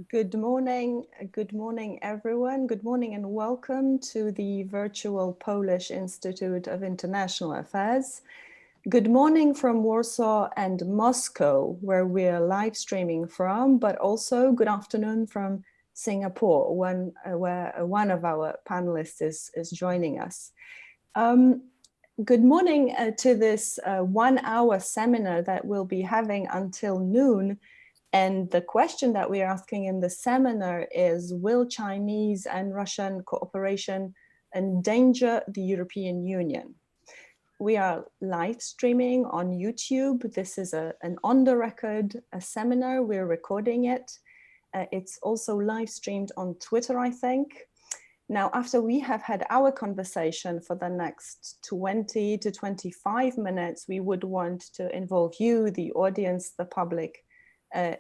Good morning, everyone. Good morning and welcome to the virtual Polish Institute of International Affairs. Good morning from Warsaw and Moscow, where we're live streaming from, but also good afternoon from Singapore, where one of our panelists is joining us. Good morning to this 1 hour seminar that we'll be having until noon. And the question that we're asking in the seminar is, will Chinese and Russian cooperation endanger the European Union? We are live streaming on YouTube. This is an on-the-record seminar. We're recording it. It's also live streamed on Twitter, I think. Now, after we have had our conversation for the next 20 to 25 minutes, we would want to involve you, the audience, the public,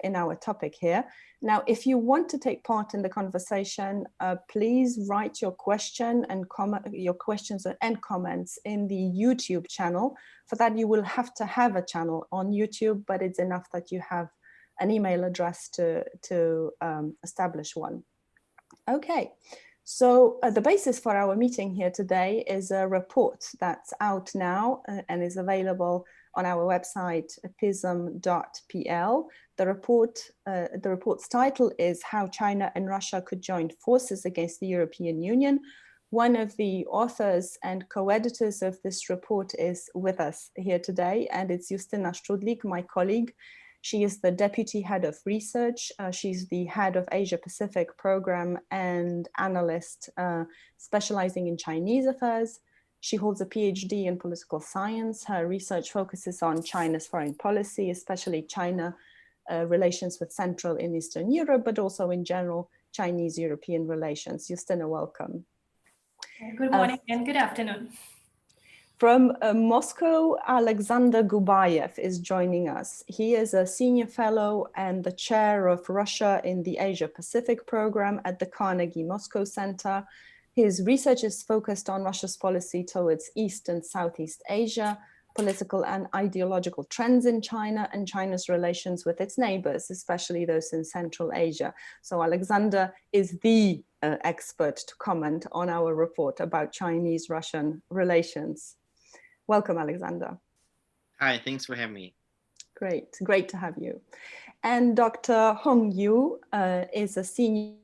in our topic here. Now, if you want to take part in the conversation, please write your question and your questions and comments in the YouTube channel. For that, you will have to have a channel on YouTube, but it's enough that you have an email address to establish one. Okay, so the basis for our meeting here today is a report that's out now and is available on our website, pism.pl. The report's title is How China and Russia Could Join Forces Against the European Union. One of the authors and co-editors of this report is with us here today, and it's Justyna Strudlik, my colleague. She is the Deputy Head of Research. She's the Head of Asia Pacific Program and Analyst specializing in Chinese affairs. She holds a PhD in political science. Her research focuses on China's foreign policy, especially China relations with Central and Eastern Europe, but also in general, Chinese-European relations. Justyna, welcome. Good morning and good afternoon. From Moscow, Alexander Gubayev is joining us. He is a senior fellow and the chair of Russia in the Asia Pacific program at the Carnegie Moscow Center. His research is focused on Russia's policy towards East and Southeast Asia, political and ideological trends in China, and China's relations with its neighbors, especially those in Central Asia. So Alexander is the expert to comment on our report about Chinese-Russian relations. Welcome, Alexander. Hi, thanks for having me. Great to have you. And Dr. Hong Yu is a senior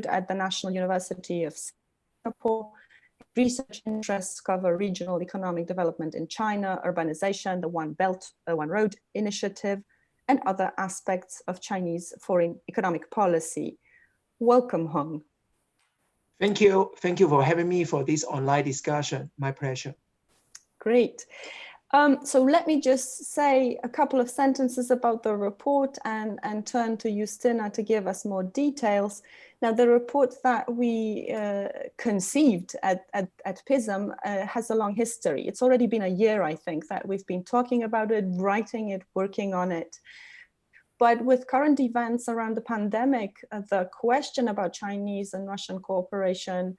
at the National University of Singapore. Research interests cover regional economic development in China, urbanization, the One Belt, One Road initiative, and other aspects of Chinese foreign economic policy. Welcome, Hong. Thank you for having me for this online discussion. My pleasure. Great. So let me just say a couple of sentences about the report and turn to Justyna to give us more details. Now, the report that we conceived at PISM has a long history. It's already been a year, I think, that we've been talking about it, writing it, working on it. But with current events around the pandemic, the question about Chinese and Russian cooperation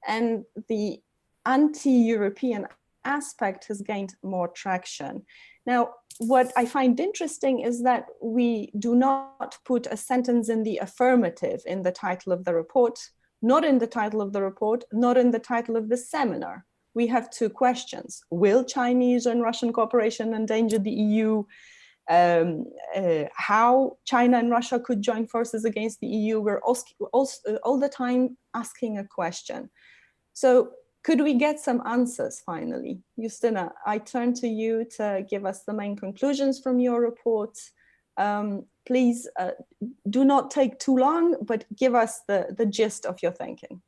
and the anti-European aspect has gained more traction. Now, what I find interesting is that we do not put a sentence in the affirmative in the title of the report, not in the title of the report, not in the title of the seminar. We have two questions. Will Chinese and Russian cooperation endanger the EU? How China and Russia could join forces against the EU? We're all the time asking a question. So could we get some answers finally? Justyna, I turn to you to give us the main conclusions from your report. Please do not take too long, but give us the gist of your thinking.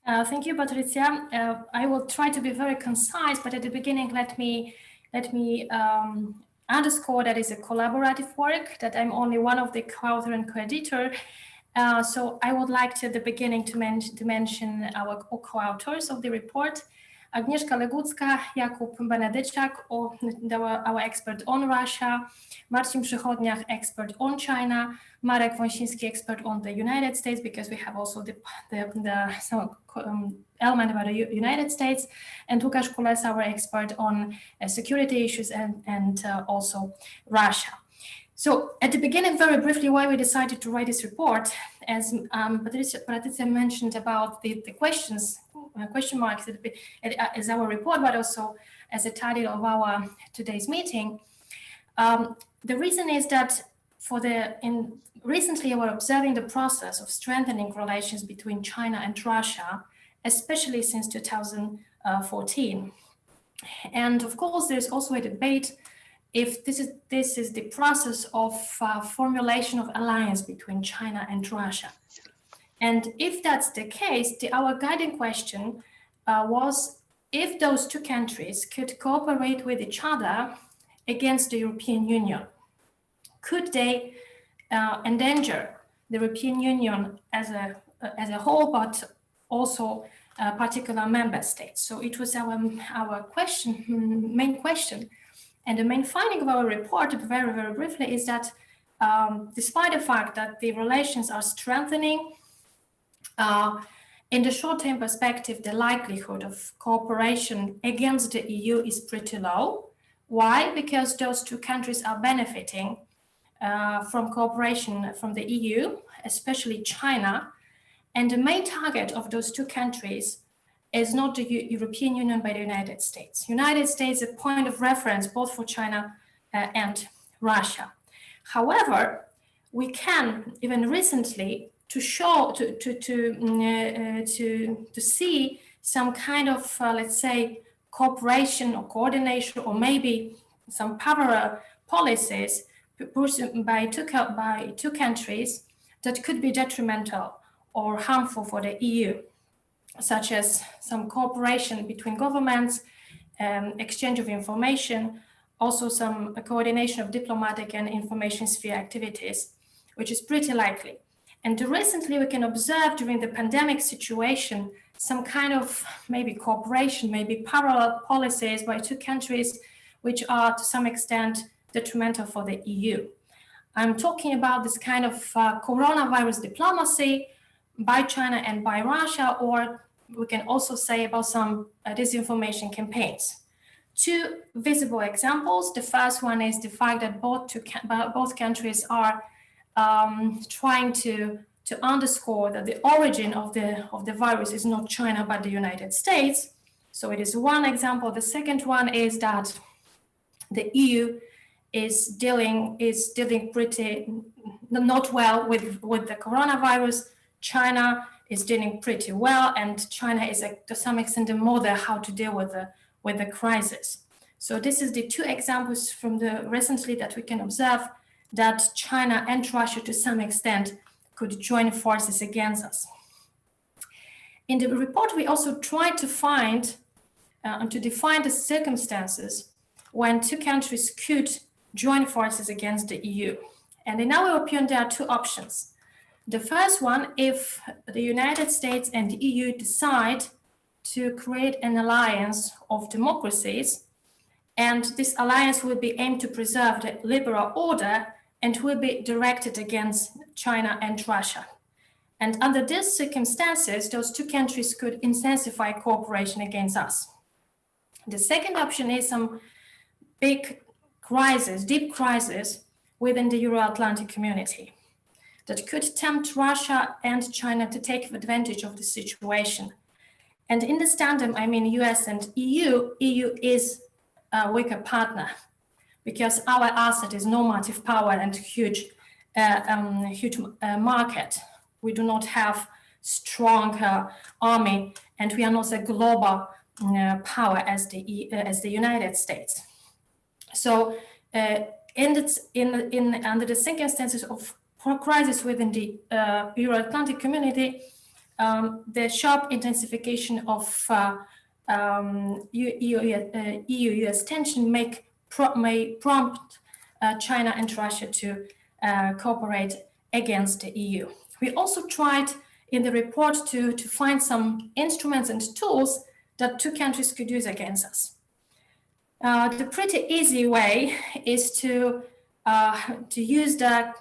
Thank you, Patricia. I will try to be very concise, but at the beginning, let me underscore that it's a collaborative work, that I'm only one of the co-author and co-editor. So I would like to, at the beginning, to mention our co-authors of the report. Agnieszka Legucka, Jakub Benedyciak, our expert on Russia, Marcin Przychodniak, expert on China, Marek Wąsiński, expert on the United States, because we have also some element about the United States, and Łukasz Kules, our expert on security issues and also Russia. So at the beginning, very briefly, why we decided to write this report, as Patricia mentioned about the questions, question marks as our report, but also as a title of our today's meeting. The reason is that recently we're observing the process of strengthening relations between China and Russia, especially since 2014. And of course, there's also a debate if this is the process of formulation of alliance between China and Russia. And if that's the case, our guiding question was if those two countries could cooperate with each other against the European Union. Could they endanger the European Union as a whole, but also particular member states? So it was our question, main question. And the main finding of our report, very, very briefly, is that despite the fact that the relations are strengthening, in the short-term perspective, the likelihood of cooperation against the EU is pretty low. Why? Because those two countries are benefiting from cooperation from the EU, especially China. And the main target of those two countries is not the European Union, but the United States. United States is a point of reference both for China and Russia. However, we can even recently to see some kind of let's say cooperation or coordination, or maybe some parallel policies pursued by two countries that could be detrimental or harmful for the EU, such as some cooperation between governments, exchange of information, also some coordination of diplomatic and information sphere activities, which is pretty likely. And recently we can observe during the pandemic situation some kind of maybe cooperation, maybe parallel policies by two countries which are to some extent detrimental for the EU. I'm talking about this kind of coronavirus diplomacy by China and by Russia, or we can also say about some disinformation campaigns. Two visible examples. The first one is the fact that both countries are trying to underscore that the origin of the virus is not China but the United States. So it is one example. The second one is that the EU is dealing pretty not well with the coronavirus. China is dealing pretty well, and China is to some extent the model how to deal with the crisis. So this is the two examples from the recently that we can observe that China and Russia to some extent could join forces against us. In the report, we also tried to find and to define the circumstances when two countries could join forces against the EU. And in our opinion, there are two options. The first one, if the United States and the EU decide to create an alliance of democracies, and this alliance will be aimed to preserve the liberal order and will be directed against China and Russia. And under these circumstances, those two countries could intensify cooperation against us. The second option is some big crisis, deep crisis within the Euro-Atlantic community that could tempt Russia and China to take advantage of the situation. And in this tandem, I mean US and EU, EU is a weaker partner because our asset is normative power and huge market. We do not have strong army, and we are not a global power as the United States. So under the circumstances of crisis within the Euro-Atlantic community, the sharp intensification of EU-US tension may prompt China and Russia to cooperate against the EU. We also tried in the report to find some instruments and tools that two countries could use against us. The pretty easy way is to use the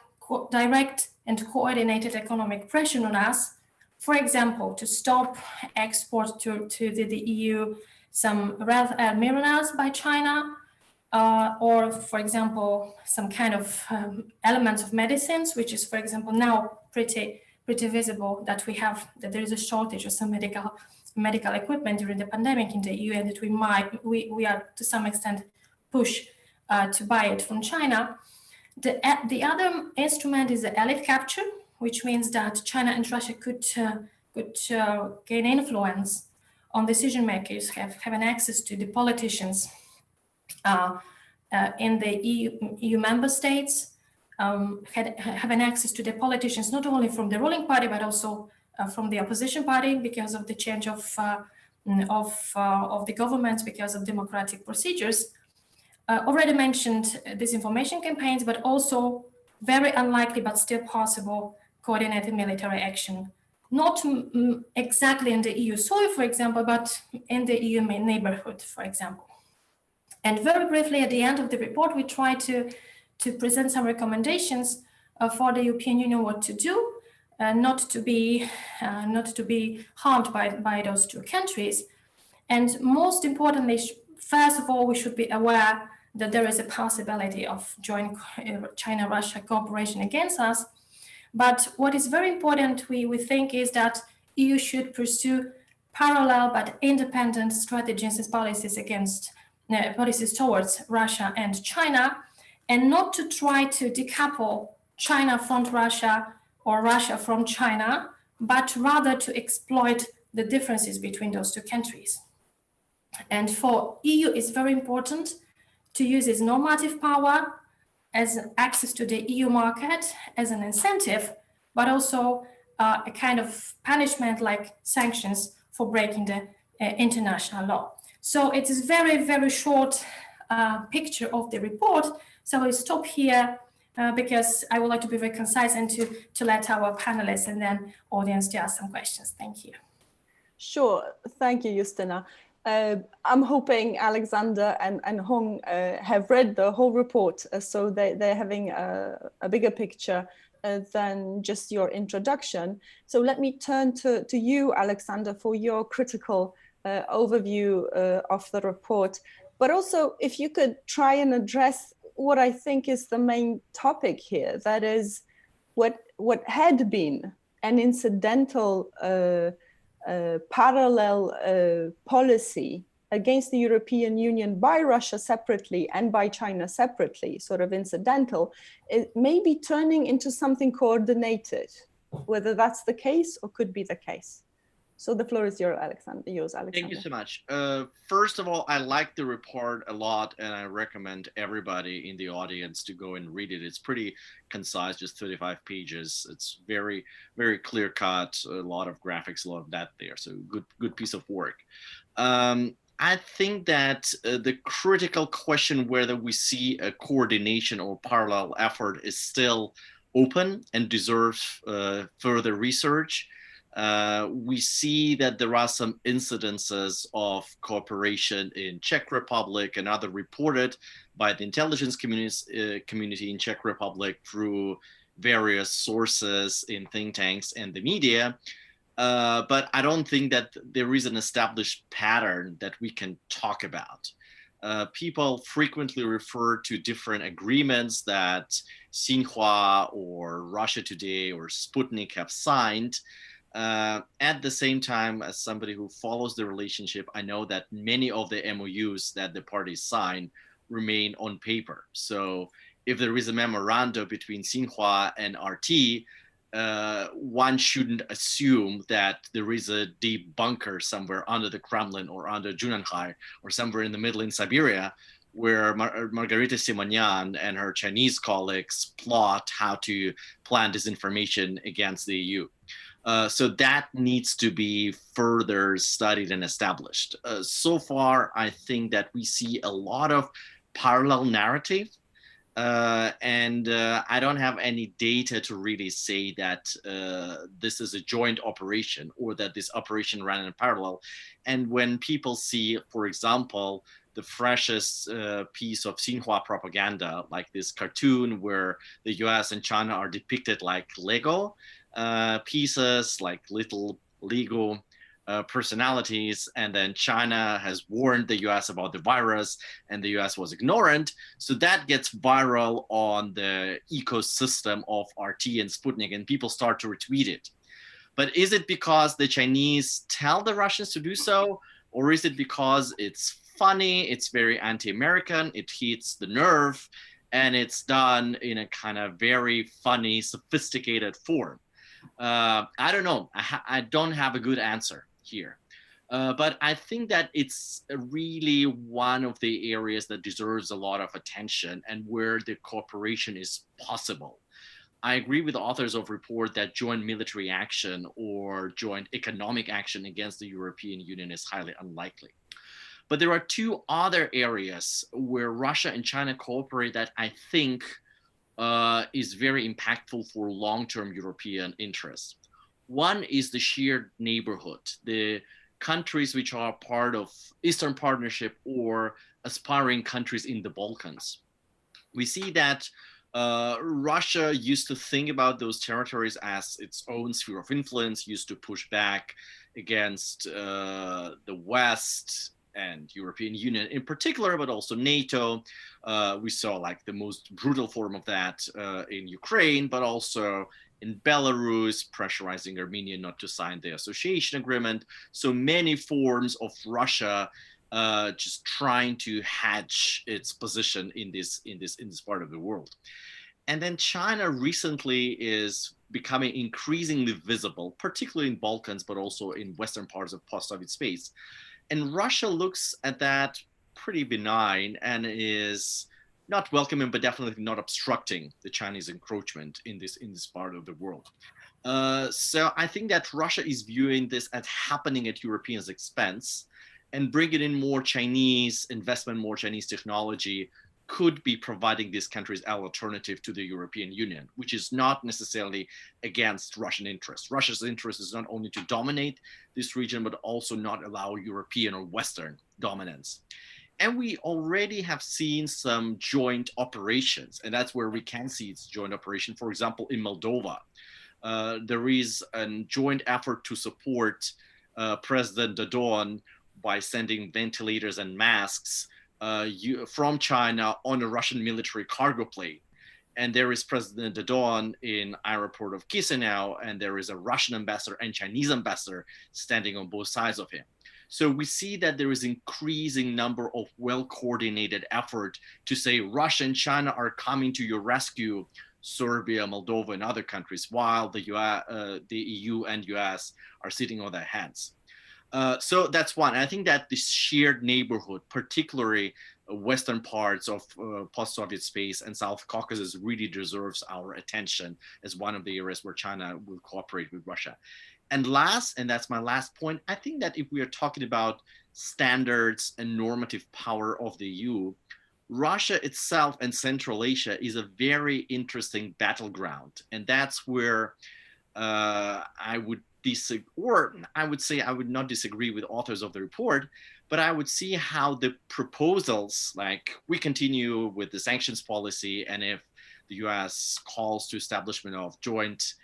direct and coordinated economic pressure on us. For example, to stop export to the EU some rare earth minerals by China, or for example, some kind of elements of medicines, which is, for example, now pretty visible that there is a shortage of some medical equipment during the pandemic in the EU, and that we are to some extent pushed to buy it from China. The other instrument is the elite capture, which means that China and Russia could gain influence on decision makers, having access to the politicians in the EU member states, having access to the politicians not only from the ruling party but also from the opposition party because of the change of the government, because of democratic procedures. Already mentioned disinformation campaigns, but also very unlikely but still possible coordinated military action. Not exactly in the EU soil, for example, but in the EU neighborhood, for example. And very briefly, at the end of the report, we try to present some recommendations for the European Union what to do, not to be harmed by those two countries. And most importantly, first of all, we should be aware that there is a possibility of joint China-Russia cooperation against us. But what is very important, we think, is that EU should pursue parallel but independent strategies and policies towards Russia and China, and not to try to decouple China from Russia or Russia from China, but rather to exploit the differences between those two countries. And for EU, it's very important to use its normative power as access to the EU market as an incentive, but also a kind of punishment like sanctions for breaking the international law. So it is very, very short picture of the report. So I'll stop here because I would like to be very concise and to let our panelists and then audience to ask some questions. Thank you. Sure, thank you, Justina. I'm hoping Alexander and Hong have read the whole report, so they're having a bigger picture than just your introduction. So let me turn to you, Alexander, for your critical overview of the report. But also, if you could try and address what I think is the main topic here, that is what had been an incidental parallel policy against the European Union by Russia separately and by China separately, sort of incidental, it may be turning into something coordinated, whether that's the case or could be the case. So the floor is yours, Alexander. Thank you so much. First of all, I like the report a lot, and I recommend everybody in the audience to go and read it. It's pretty concise, just 35 pages. It's very, very clear cut, a lot of graphics, a lot of that there. So good piece of work. I think that the critical question whether we see a coordination or parallel effort is still open and deserves further research. We see that there are some incidences of cooperation in Czech Republic and other reported by the intelligence community in Czech Republic through various sources in think tanks and the media. But I don't think that there is an established pattern that we can talk about. People frequently refer to different agreements that Xinhua or Russia Today or Sputnik have signed. At the same time, as somebody who follows the relationship, I know that many of the MOUs that the parties sign remain on paper. So if there is a memorandum between Xinhua and RT, one shouldn't assume that there is a deep bunker somewhere under the Kremlin or under Junanhai or somewhere in the middle in Siberia where Margarita Simonyan and her Chinese colleagues plot how to plan disinformation against the EU. So that needs to be further studied and established. So far, I think that we see a lot of parallel narrative I don't have any data to really say that this is a joint operation or that this operation ran in parallel. And when people see, for example, the freshest piece of Xinhua propaganda, like this cartoon where the US and China are depicted like Lego pieces, like little Lego personalities, and then China has warned the US about the virus and the US was ignorant. So that gets viral on the ecosystem of RT and Sputnik, and people start to retweet it. But is it because the Chinese tell the Russians to do so? Or is it because it's funny, it's very anti-American, it hits the nerve, and it's done in a kind of very funny, sophisticated form? I don't know. I don't have a good answer here. But I think that it's really one of the areas that deserves a lot of attention and where the cooperation is possible. I agree with the authors of report that joint military action or joint economic action against the European Union is highly unlikely. But there are two other areas where Russia and China cooperate that I think is very impactful for long-term European interests. One is the shared neighborhood, the countries which are part of Eastern Partnership or aspiring countries in the Balkans. We see that Russia used to think about those territories as its own sphere of influence, used to push back against the West and European Union in particular, but also NATO. We saw like the most brutal form of that in Ukraine, but also in Belarus, pressurizing Armenia not to sign the association agreement. So many forms of Russia just trying to hedge its position in this part of the world. And then China recently is becoming increasingly visible, particularly in Balkans, but also in Western parts of post-Soviet space. And Russia looks at that pretty benign and is not welcoming, but definitely not obstructing the Chinese encroachment in this part of the world. So I think that Russia is viewing this as happening at Europeans' expense, and bringing in more Chinese investment, more Chinese technology could be providing these countries an alternative to the European Union, which is not necessarily against Russian interests. Russia's interest is not only to dominate this region, but also not allow European or Western dominance. And we already have seen some joint operations, and that's where we can see its joint operation. For example, in Moldova, there is a joint effort to support President Dodon by sending ventilators and masks from China on a Russian military cargo plane. And there is President Dodon in airport of Chisinau, and there is a Russian ambassador and Chinese ambassador standing on both sides of him. So we see that there is increasing number of well-coordinated effort to say Russia and China are coming to your rescue, Serbia, Moldova, and other countries, while the EU and US are sitting on their hands. So that's one. I think that this shared neighborhood, particularly Western parts of post-Soviet space and South Caucasus, really deserves our attention as one of the areas where China will cooperate with Russia. And last, and that's my last point, I think that if we are talking about standards and normative power of the EU, Russia itself and Central Asia is a very interesting battleground. And that's where I would disagree, or I would say I would not disagree with authors of the report, but I would see how the proposals, like we continue with the sanctions policy, and if the US calls to establishment of joint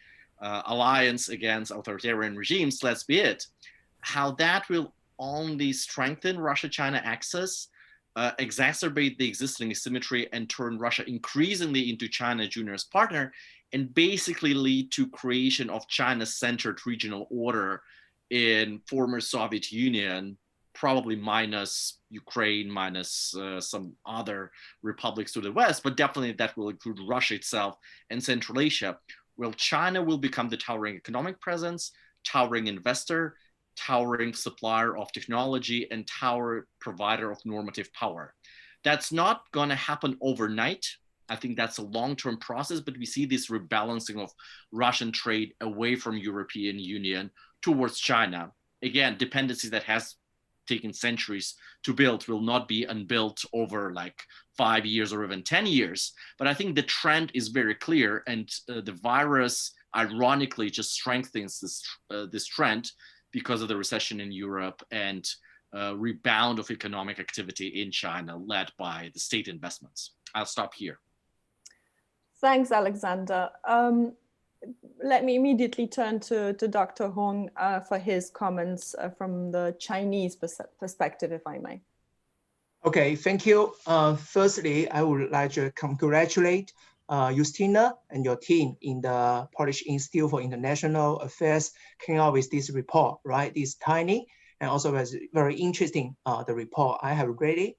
alliance against authoritarian regimes, let's be it, how that will only strengthen Russia-China axis, exacerbate the existing asymmetry, and turn Russia increasingly into China's junior partner, and basically lead to creation of China-centered regional order in former Soviet Union, probably minus Ukraine, minus some other republics to the west, but definitely that will include Russia itself and Central Asia. Well, China will become the towering economic presence, towering investor, towering supplier of technology, and tower provider of normative power. That's not going to happen overnight. I think that's a long-term process, but we see this rebalancing of Russian trade away from European Union towards China. Again, dependency that has taken centuries to build will not be unbuilt over like 5 years or even 10 years. But I think the trend is very clear, and the virus ironically just strengthens this trend because of the recession in Europe and rebound of economic activity in China led by the state investments. I'll stop here. Thanks, Alexander. Let me immediately turn to Dr. Hong for his comments from the Chinese perspective, if I may. Okay, thank you. Firstly, I would like to congratulate Justina and your team in the Polish Institute for International Affairs came out with this report, right? It's tiny and also very interesting, the report. I have read it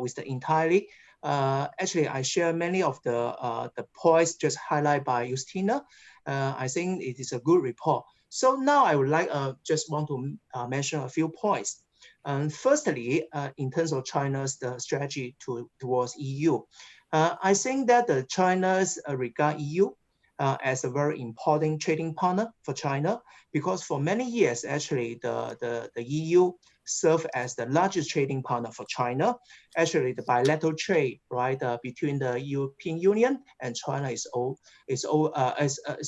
with the entirely. Actually, I share many of the points just highlighted by Justina. I think it is a good report. So now I would like just want to mention a few points. Firstly, in terms of China's strategy towards EU, I think that China's regard EU as a very important trading partner for China, because for many years, actually, the EU served as the largest trading partner for China. Actually, the bilateral trade, right, between the European Union and China is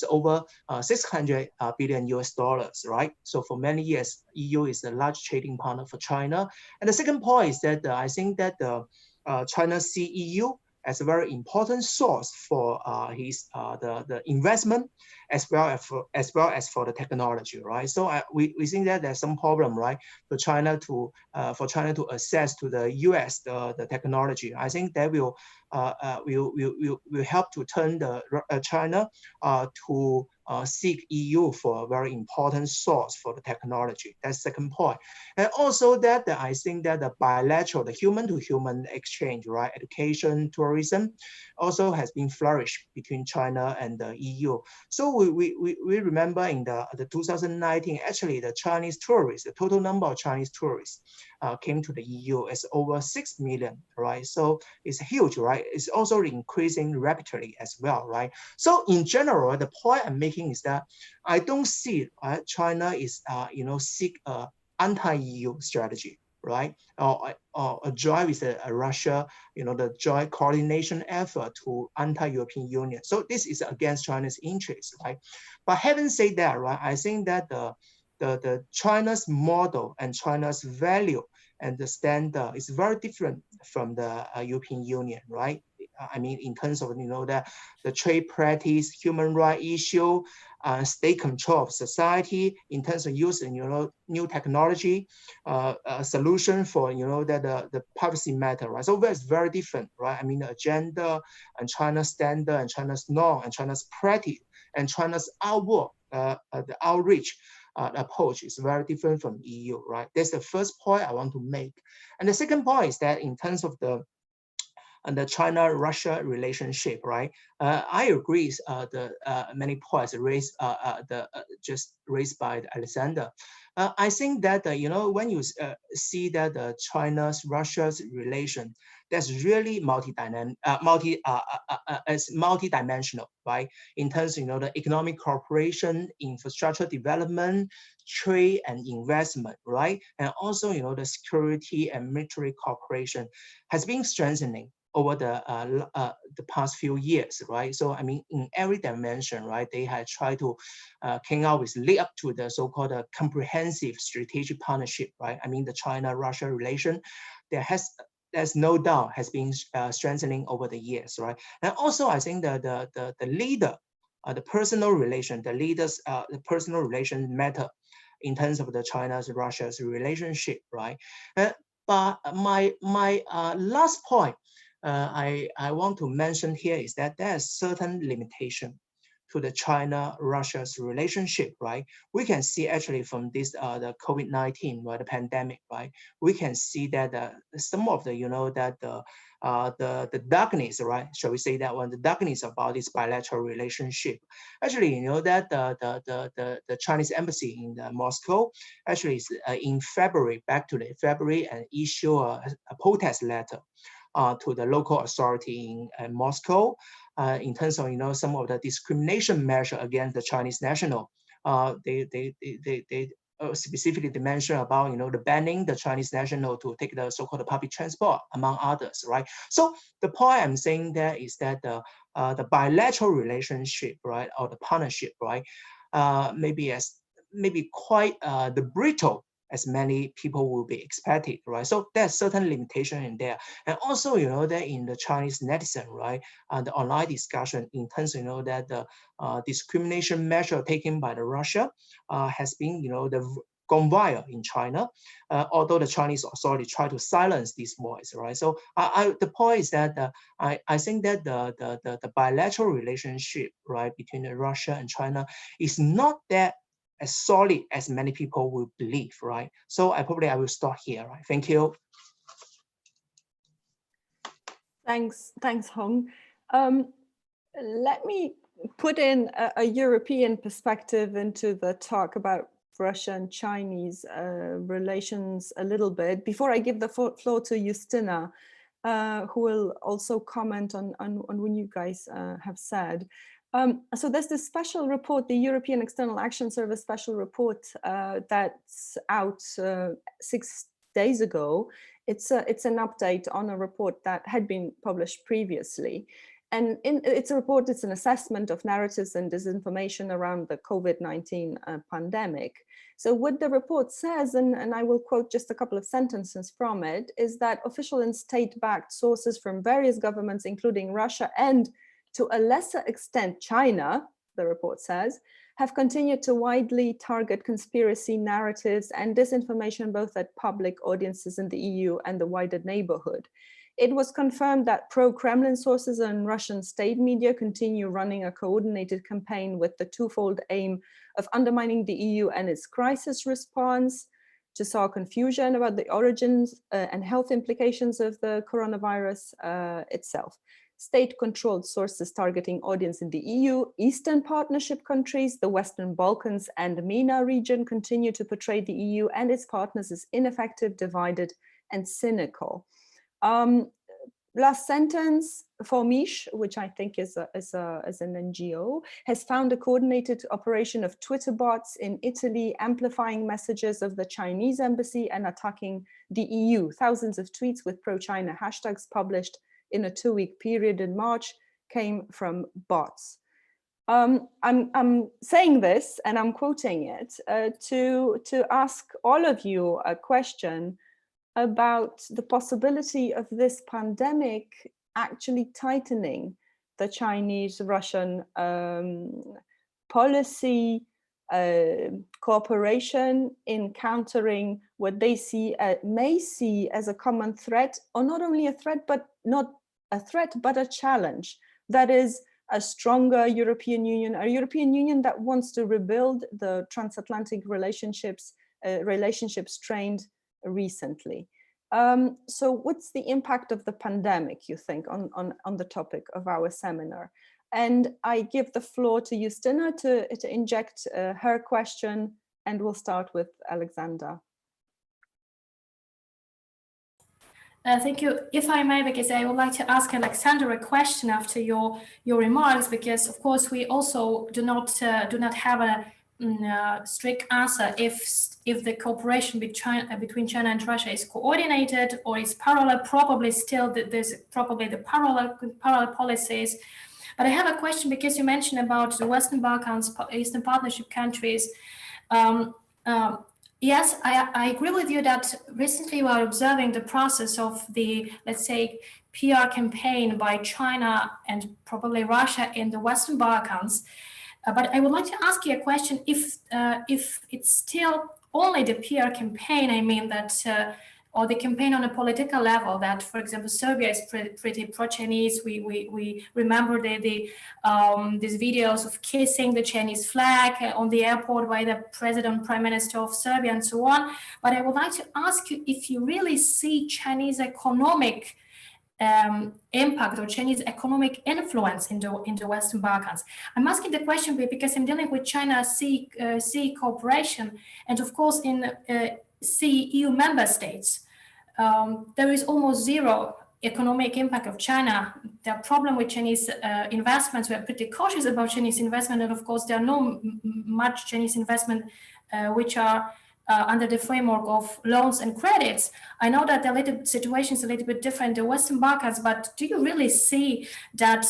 over 600 billion US dollars, right? So for many years, EU is the large trading partner for China. And the second point is that I think that China see EU as a very important source for the investment as well as for the technology, right? So we think that there's some problem, right, for China to access to the US the technology. I think that will help to turn the China to seek EU for a very important source for the technology. That's the second point. And also that I think that the bilateral, the human-to-human exchange, right, education, tourism, also has been flourished between China and the EU. So we remember in the 2019, actually the Chinese tourists, the total number of Chinese tourists came to the EU as over 6 million, right? So it's huge, right? It's also increasing rapidly as well, right? So in general, the point I'm making is that I don't see China is, seek anti-EU strategy, right? Or a joint with Russia, the joint coordination effort to anti-European Union. So this is against China's interests, right? But having said that, right, I think that the China's model and China's value and the standard is very different from the European Union, right? I mean, in terms of, the trade practice, human rights issue, state control of society, in terms of using, new technology, solution for, the privacy matter, right? So that's very different, right? I mean, the agenda and China's standard and China's norm and China's practice and China's outwork, the outreach approach is very different from EU, right? That's the first point I want to make. And the second point is that in terms of the China-Russia relationship, right? I agree the many points raised just raised by Alexander. I think that when you see that China's-Russia's relation, that's really multi-dimensional, right? In terms of the economic cooperation, infrastructure development, trade and investment, right? And also the security and military cooperation has been strengthening over the past few years, right? So I mean, in every dimension, right, they have tried to came out with lead up to the so-called comprehensive strategic partnership, right? I mean, the China-Russia relation, there's no doubt has been strengthening over the years, right? And also, I think the leader, the personal relation, the personal relation matter in terms of the China's-Russia's relationship, right? But my last point I want to mention here is that there's certain limitation to the China-Russia's relationship, right? We can see actually from this the COVID-19, right, the pandemic, right? We can see that some of the the darkness, right? Shall we say that one? The darkness about this bilateral relationship. Actually, that the Chinese embassy in Moscow actually is in February, back to February, and issue a protest letter to the local authority in Moscow in terms of some of the discrimination measure against the Chinese national. They specifically they mention about, the banning the Chinese national to take the so-called public transport, among others, right? So the point I'm saying there is that the bilateral relationship, right, or the partnership, right, maybe quite the brittle as many people will be expected, right? So there's certain limitation in there. And also, that in the Chinese netizen, right, the online discussion in terms, that the discrimination measure taken by the Russia has been, gone viral in China, although the Chinese authority try to silence this voice, right? So the point is that I think that the bilateral relationship, right, between Russia and China is not that as solid as many people will believe, right? So I will stop here, right? Thank you. Thanks, Hong. Let me put in a European perspective into the talk about Russian and Chinese relations a little bit before I give the floor to Justina, who will also comment on what you guys have said. So there's this special report, the European External Action Service special report that's out 6 days ago. It's an update on a report that had been published previously. And it's a report, it's an assessment of narratives and disinformation around the COVID-19 pandemic. So what the report says, and I will quote just a couple of sentences from it, is that official and state-backed sources from various governments, including Russia and to a lesser extent China, the report says, have continued to widely target conspiracy narratives and disinformation both at public audiences in the EU and the wider neighborhood. It was confirmed that pro-Kremlin sources and Russian state media continue running a coordinated campaign with the twofold aim of undermining the EU and its crisis response, to sow confusion about the origins and health implications of the coronavirus itself. State-controlled sources targeting audience in the EU, Eastern Partnership countries, the Western Balkans and MENA region continue to portray the EU and its partners as ineffective, divided and cynical. Last sentence, Formish, which I think is an NGO, has found a coordinated operation of Twitter bots in Italy, amplifying messages of the Chinese embassy and attacking the EU. Thousands of tweets with pro-China hashtags published in a 2-week period in March came from bots. I'm saying this and I'm quoting it to ask all of you a question about the possibility of this pandemic actually tightening the Chinese-Russian policy cooperation in countering what they may see as a common threat, or not only a threat, but not a threat, but a challenge. That is a stronger European Union, a European Union that wants to rebuild the transatlantic relationships strained recently. So what's the impact of the pandemic, you think, on the topic of our seminar? And I give the floor to Justina to inject her question, and we'll start with Alexander. Thank you. If I may, because I would like to ask Alexander a question after your remarks, because of course we also do not have a strict answer if the cooperation between China and Russia is coordinated or is parallel. Probably still there's probably the parallel policies. But I have a question because you mentioned about the Western Balkans, Eastern Partnership countries. Yes, I agree with you that recently we are observing the process of the, let's say, PR campaign by China and probably Russia in the Western Balkans. But I would like to ask you a question: if it's still only the PR campaign, I mean that, or the campaign on a political level, that, for example, Serbia is pretty pro-Chinese. We remember these videos of kissing the Chinese flag on the airport by the president, prime minister of Serbia, and so on. But I would like to ask you if you really see Chinese economic impact or Chinese economic influence in the Western Balkans. I'm asking the question because I'm dealing with China-CE cooperation, and of course in CE EU member states, there is almost zero economic impact of China. The problem with Chinese investments, we are pretty cautious about Chinese investment, and of course there are no much Chinese investment which are under the framework of loans and credits. I know that the situation is a little bit different in the Western Balkans, but do you really see that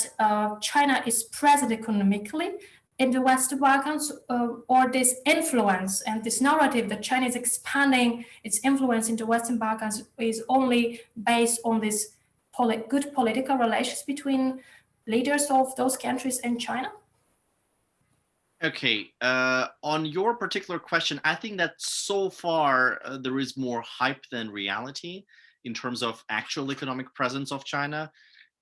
China is present economically in the Western Balkans, or this influence and this narrative that China is expanding its influence into Western Balkans is only based on this good political relations between leaders of those countries and China? Okay, on your particular question, I think that so far there is more hype than reality in terms of actual economic presence of China.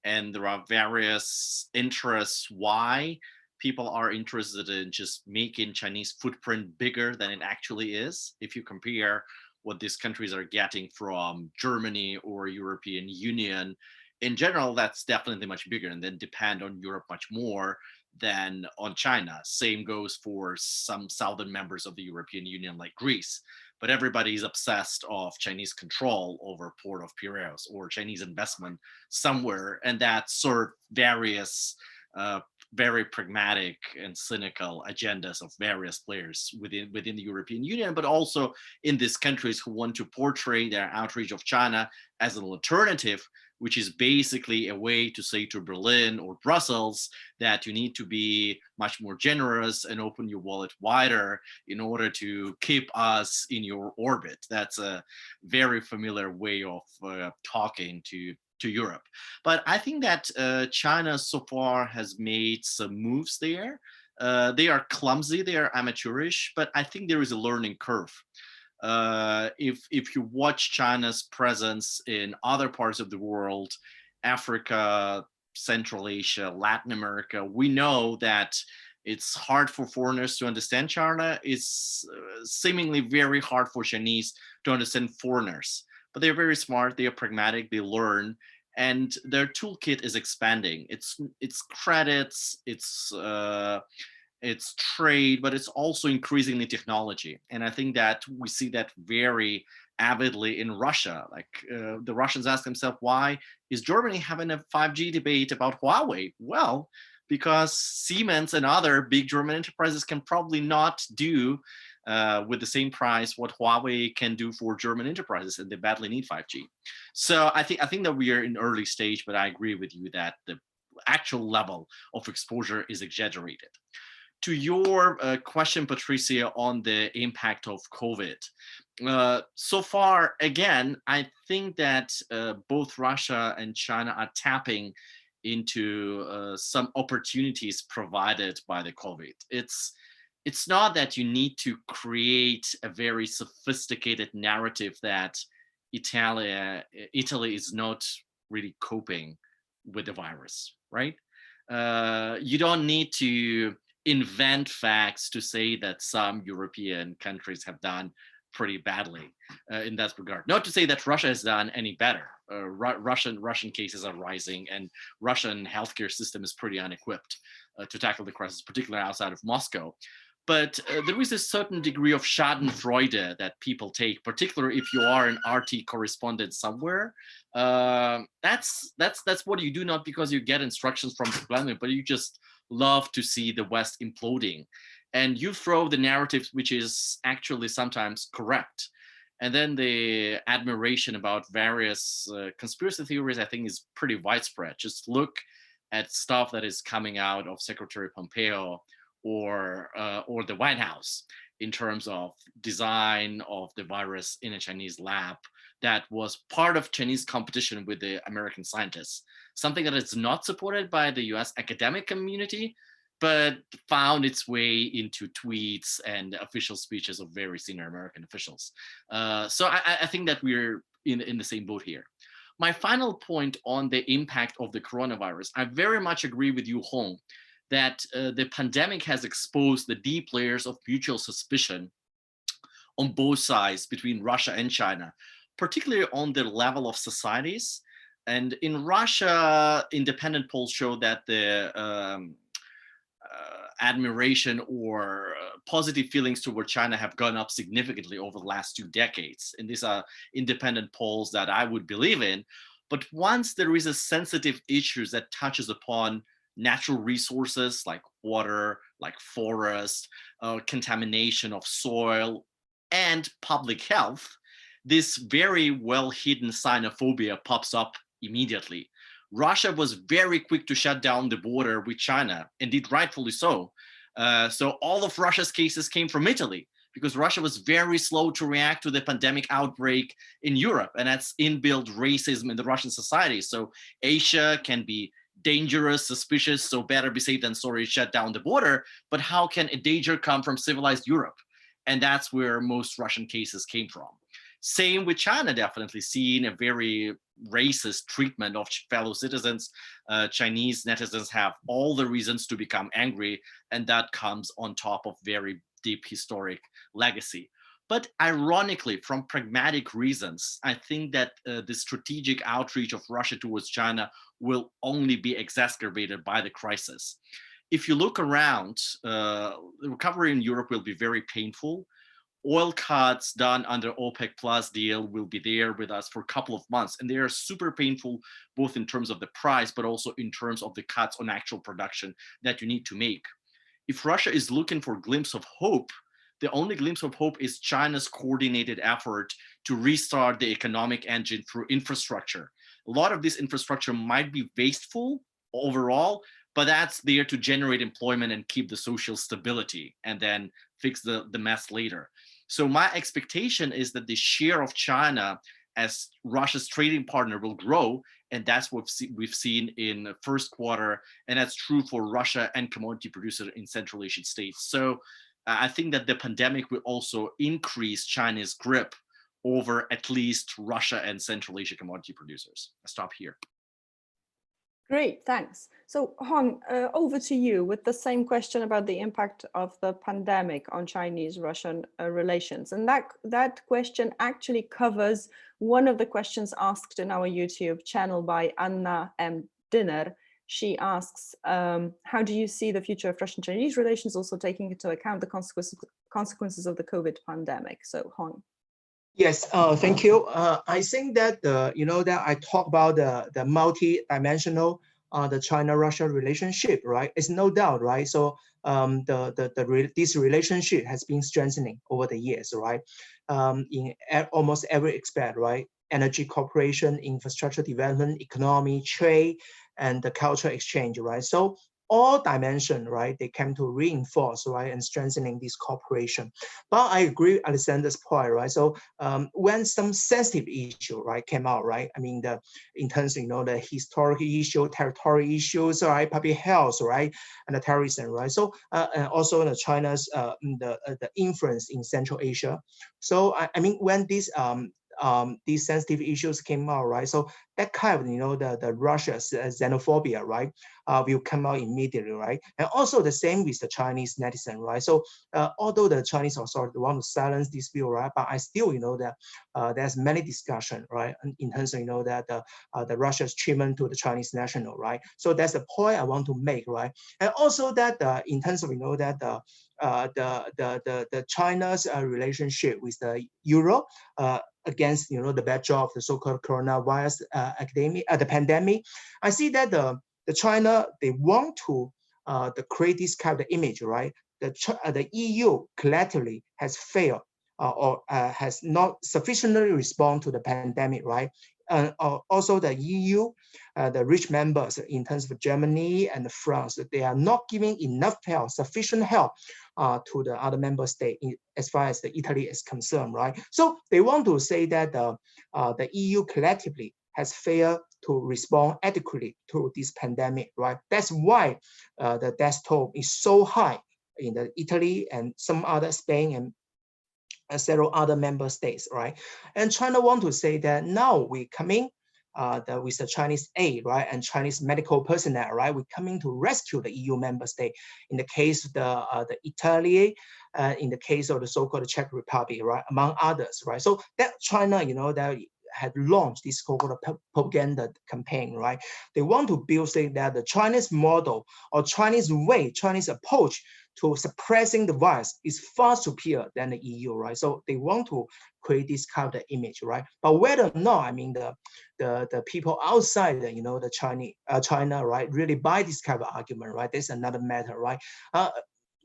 And there are various interests why people are interested in just making Chinese footprint bigger than it actually is. If you compare what these countries are getting from Germany or European Union, in general, that's definitely much bigger and then depend on Europe much more than on China. Same goes for some southern members of the European Union like Greece. But everybody's obsessed of Chinese control over Port of Piraeus or Chinese investment somewhere, and that served various very pragmatic and cynical agendas of various players within the European Union, but also in these countries who want to portray their outreach of China as an alternative, which is basically a way to say to Berlin or Brussels that you need to be much more generous and open your wallet wider in order to keep us in your orbit. That's a very familiar way of talking to Europe. But I think that China so far has made some moves there. They are clumsy, they are amateurish, but I think there is a learning curve. If you watch China's presence in other parts of the world, Africa, Central Asia, Latin America, we know that it's hard for foreigners to understand China. It's seemingly very hard for Chinese to understand foreigners. But they're very smart, they are pragmatic, they learn, and their toolkit is expanding. It's credits, it's trade, but it's also increasingly technology. And I think that we see that very avidly in Russia. Like the Russians ask themselves, why is Germany having a 5G debate about Huawei? Well, because Siemens and other big German enterprises can probably not do with the same price what Huawei can do for German enterprises, and they badly need 5G. So I think that we are in early stage, but I agree with you that the actual level of exposure is exaggerated. To your question, Patricia, on the impact of COVID, so far, again, I think that both Russia and China are tapping into some opportunities provided by the COVID. It's not that you need to create a very sophisticated narrative that Italy is not really coping with the virus, right? You don't need to invent facts to say that some European countries have done pretty badly in that regard. Not to say that Russia has done any better. Russian cases are rising, and Russian healthcare system is pretty unequipped to tackle the crisis, particularly outside of Moscow. But there is a certain degree of schadenfreude that people take, particularly if you are an RT correspondent somewhere. That's what you do, not because you get instructions from the Kremlin, but you just love to see the West imploding. And you throw the narrative, which is actually sometimes correct. And then the admiration about various conspiracy theories, I think, is pretty widespread. Just look at stuff that is coming out of Secretary Pompeo or the White House in terms of design of the virus in a Chinese lab that was part of Chinese competition with the American scientists, something that is not supported by the US academic community, but found its way into tweets and official speeches of very senior American officials. So I think that we're in the same boat here. My final point on the impact of the coronavirus, I very much agree with you, Hong, that the pandemic has exposed the deep layers of mutual suspicion on both sides between Russia and China, particularly on the level of societies. And in Russia, independent polls show that the admiration or positive feelings toward China have gone up significantly over the last 2 decades. And these are independent polls that I would believe in. But once there is a sensitive issue that touches upon natural resources like water, like forest, contamination of soil, and public health, this very well hidden xenophobia pops up immediately. Russia was very quick to shut down the border with China, indeed rightfully so. So all of Russia's cases came from Italy, because Russia was very slow to react to the pandemic outbreak in Europe, and that's inbuilt racism in the Russian society. So Asia can be dangerous, suspicious, so better be safe than sorry, shut down the border. But how can a danger come from civilized Europe? And that's where most Russian cases came from. Same with China, definitely seeing a very racist treatment of fellow citizens. Chinese netizens have all the reasons to become angry, and that comes on top of very deep historic legacy. But ironically, from pragmatic reasons, I think that the strategic outreach of Russia towards China will only be exacerbated by the crisis. If you look around, the recovery in Europe will be very painful. Oil cuts done under OPEC Plus deal will be there with us for a couple of months, and they are super painful, both in terms of the price, but also in terms of the cuts on actual production that you need to make. If Russia is looking for a glimpse of hope, the only glimpse of hope is China's coordinated effort to restart the economic engine through infrastructure. A lot of this infrastructure might be wasteful overall, but that's there to generate employment and keep the social stability, and then fix the mess later. So my expectation is that the share of China as Russia's trading partner will grow, and that's what we've seen in the first quarter, and that's true for Russia and commodity producers in Central Asian states. So I think that the pandemic will also increase China's grip over at least Russia and Central Asia commodity producers. I'll stop here. Great, thanks. So Hong, over to you with the same question about the impact of the pandemic on Chinese-Russian relations. And that question actually covers one of the questions asked in our YouTube channel by Anna M. Dinner. She asks, how do you see the future of Russian-Chinese relations, also taking into account the consequences of the COVID pandemic? So Hong. Yes, thank you. I think that that I talk about the multi-dimensional the China-Russia relationship, right? It's no doubt, right? So this relationship has been strengthening over the years, right? In almost every aspect, right? Energy cooperation, infrastructure development, economy, trade, and the cultural exchange, right? So all dimensions, right, they came to reinforce, right, and strengthening this cooperation. But I agree with Alexander's point, right? So when some sensitive issue, right, came out, right, I mean, in terms of, the historical issue, territory issues, right, public health, right, and the terrorism, right? So and also China's the influence in Central Asia. So I mean, when these sensitive issues came out, right? So that kind of, the Russia's xenophobia, right, will come out immediately, right? And also the same with the Chinese netizen, right? So although the Chinese authority want to silence this view, right, but I still, that there's many discussion, right, in terms of, that the Russia's treatment to the Chinese national, right? So that's the point I want to make, right? And also that in terms of, that the China's relationship with the Europe against the backdrop of the so-called coronavirus the pandemic, I see that the China, they want to create this kind of image, right? The EU collectively has failed or has not sufficiently responded to the pandemic, right? Also the EU, the rich members in terms of Germany and France, they are not giving enough help, sufficient help to the other member state as far as the Italy is concerned, right? So they want to say that the EU collectively has failed to respond adequately to this pandemic, right? That's why the death toll is so high in the Italy and some other Spain and several other member states, right? And China want to say that now we coming with the Chinese aid, right, and Chinese medical personnel, right, we're coming to rescue the EU member state. In the case of the Italy, in the case of the so-called Czech Republic, right, among others, right. So that China, that had launched this so-called propaganda campaign, right? They want to build, say that the Chinese model or Chinese way, Chinese approach to suppressing the virus is far superior than the EU, right? So they want to create this kind of image, right? But whether or not, I mean, the people outside, the China, right, really buy this kind of argument, right? That's another matter, right?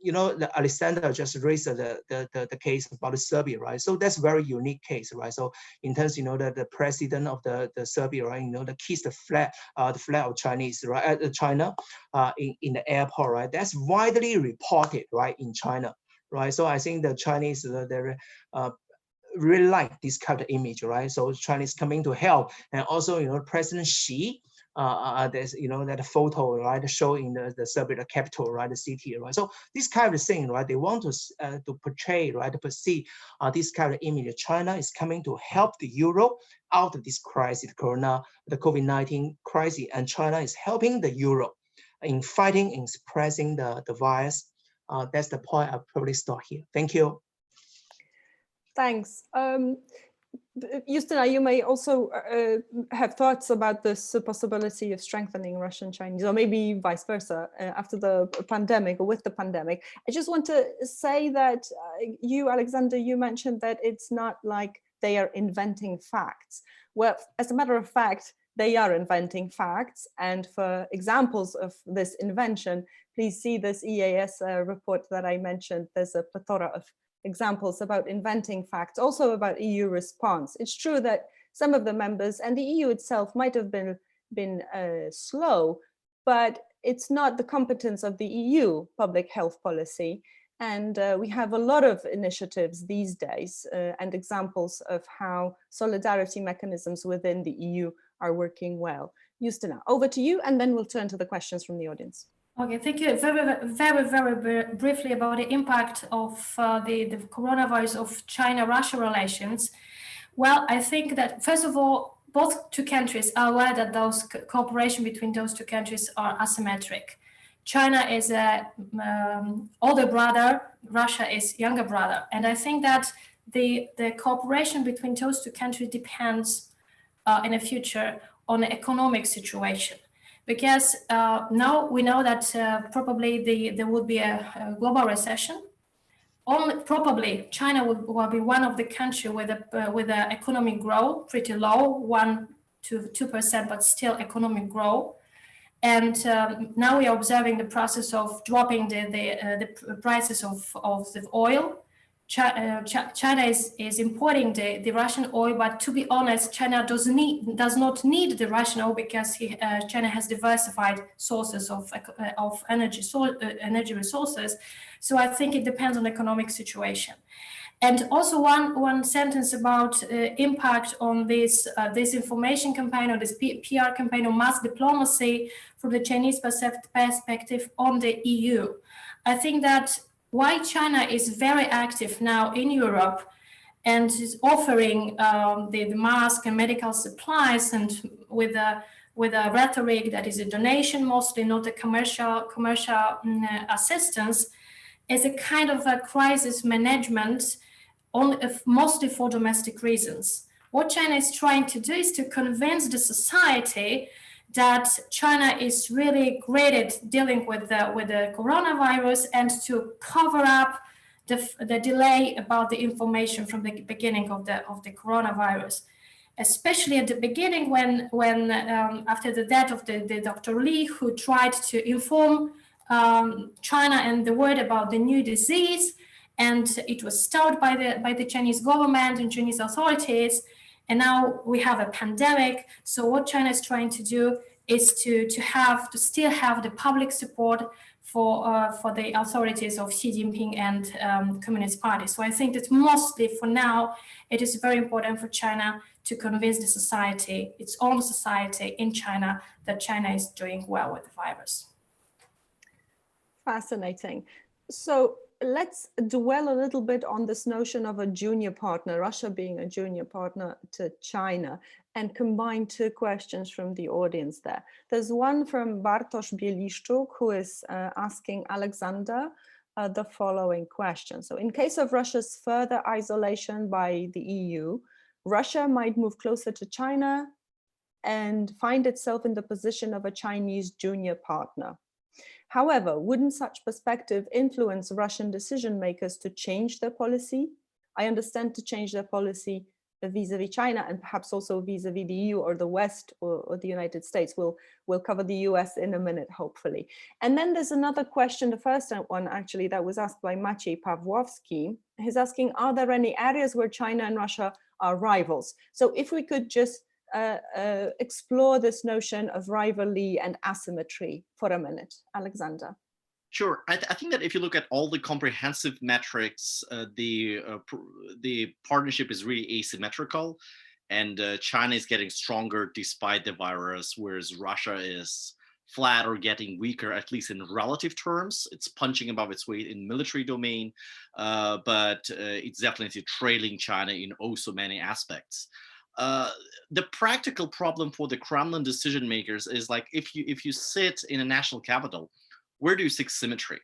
you know, Alexander just raised the case about Serbia, right? So that's a very unique case, right? So in terms, you know, the president of the Serbia, right, you know, the kiss the flag of Chinese, right, China, in the airport, right? That's widely reported, right, in China, right? So I think the Chinese, they're really like this kind of image, right? So Chinese coming to help, and also, you know, President Xi. There's, you know, that photo, right, showing the Serbia capital, right, the city, right. So this kind of thing, right, they want to portray, right, to perceive this kind of image. China is coming to help the Europe out of this crisis, the COVID-19 crisis, and China is helping the Europe in fighting, in suppressing the virus. That's the point. I'll probably stop here. Thank you. Thanks. Justina, you may also have thoughts about this possibility of strengthening Russian-Chinese, or maybe vice versa, after the pandemic or with the pandemic. I just want to say that you, Alexander, you mentioned that it's not like they are inventing facts. Well, as a matter of fact, they are inventing facts. And for examples of this invention, please see this EAS report that I mentioned. There's a plethora of examples about inventing facts, also about EU response. It's true that some of the members and the EU itself might have been slow, but it's not the competence of the EU public health policy. And we have a lot of initiatives these days and examples of how solidarity mechanisms within the EU are working well. Justina, over to you, and then we'll turn to the questions from the audience. Okay, thank you. Very briefly about the impact of the coronavirus of China-Russia relations. Well, I think that, first of all, both two countries are aware that those cooperation between those two countries are asymmetric. China is a older brother, Russia is younger brother. And I think that the cooperation between those two countries depends in the future on the economic situation. Because now we know that probably there would be a global recession. Probably China will be one of the countries with the economic growth pretty low, 1 to 2%, but still economic growth. And now we are observing the process of dropping the prices of the oil. China is importing the Russian oil, but to be honest, China does not need the Russian oil because China has diversified sources of energy resources. So I think it depends on the economic situation. And also one sentence about impact on this disinformation campaign, or this PR campaign, or mass diplomacy from the Chinese perspective on the EU. I think that why China is very active now in Europe and is offering the mask and medical supplies, and with a rhetoric that is a donation mostly, not a commercial assistance, is a kind of a crisis management mostly for domestic reasons. What China is trying to do is to convince the society that China is really great at dealing with the coronavirus, and to cover up the delay about the information from the beginning of the coronavirus, especially at the beginning when after the death of the Dr. Li, who tried to inform China and the world about the new disease, and it was stopped by the Chinese government and Chinese authorities. And now we have a pandemic. So what China is trying to do is to still have the public support for the authorities of Xi Jinping and Communist Party. So I think that mostly for now, it is very important for China to convince the society, its own society in China, that China is doing well with the virus. Fascinating. So let's dwell a little bit on this notion of a junior partner, Russia being a junior partner to China, and combine two questions from the audience there. There's one from Bartosz Bieliszczuk, who is asking Alexander the following question. So in case of Russia's further isolation by the EU, Russia might move closer to China and find itself in the position of a Chinese junior partner. However, wouldn't such perspective influence Russian decision makers to change their policy? I understand to change their policy vis-a-vis China, and perhaps also vis-a-vis the EU or the West or the United States. We'll cover the US in a minute, hopefully. And then there's another question, the first one actually, that was asked by Maciej Pawłowski. He's asking, are there any areas where China and Russia are rivals? So if we could just explore this notion of rivalry and asymmetry for a minute. Alexander. Sure. I think that if you look at all the comprehensive metrics, the partnership is really asymmetrical, and China is getting stronger despite the virus, whereas Russia is flat or getting weaker, at least in relative terms. It's punching above its weight in military domain, but it's definitely trailing China in oh so many aspects. The practical problem for the Kremlin decision makers is like, if you sit in a national capital, where do you seek symmetry?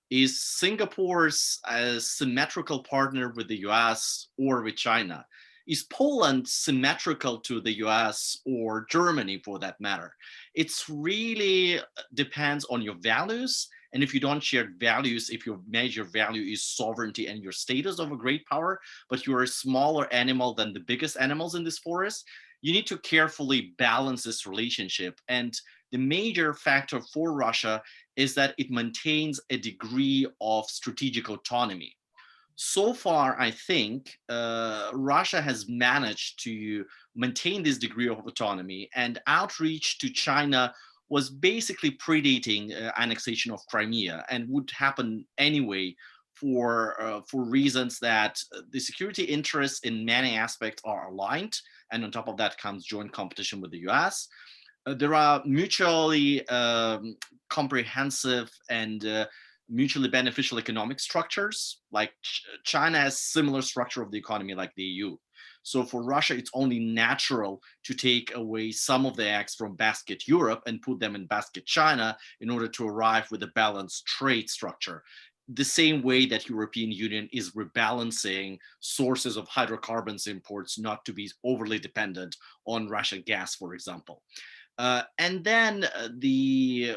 Is Singapore's a symmetrical partner with the US or with China? Is Poland symmetrical to the US or Germany for that matter? It's really depends on your values. And if you don't share values, if your major value is sovereignty and your status of a great power, but you're a smaller animal than the biggest animals in this forest, you need to carefully balance this relationship. And the major factor for Russia is that it maintains a degree of strategic autonomy. So far, I think Russia has managed to maintain this degree of autonomy, and outreach to China was basically predating annexation of Crimea and would happen anyway for reasons that the security interests in many aspects are aligned. And on top of that comes joint competition with the US. There are mutually comprehensive and mutually beneficial economic structures. Like China has similar structure of the economy like the EU. So for Russia, it's only natural to take away some of the eggs from basket Europe and put them in basket China in order to arrive with a balanced trade structure. The same way that European Union is rebalancing sources of hydrocarbons imports not to be overly dependent on Russian gas, for example. And then the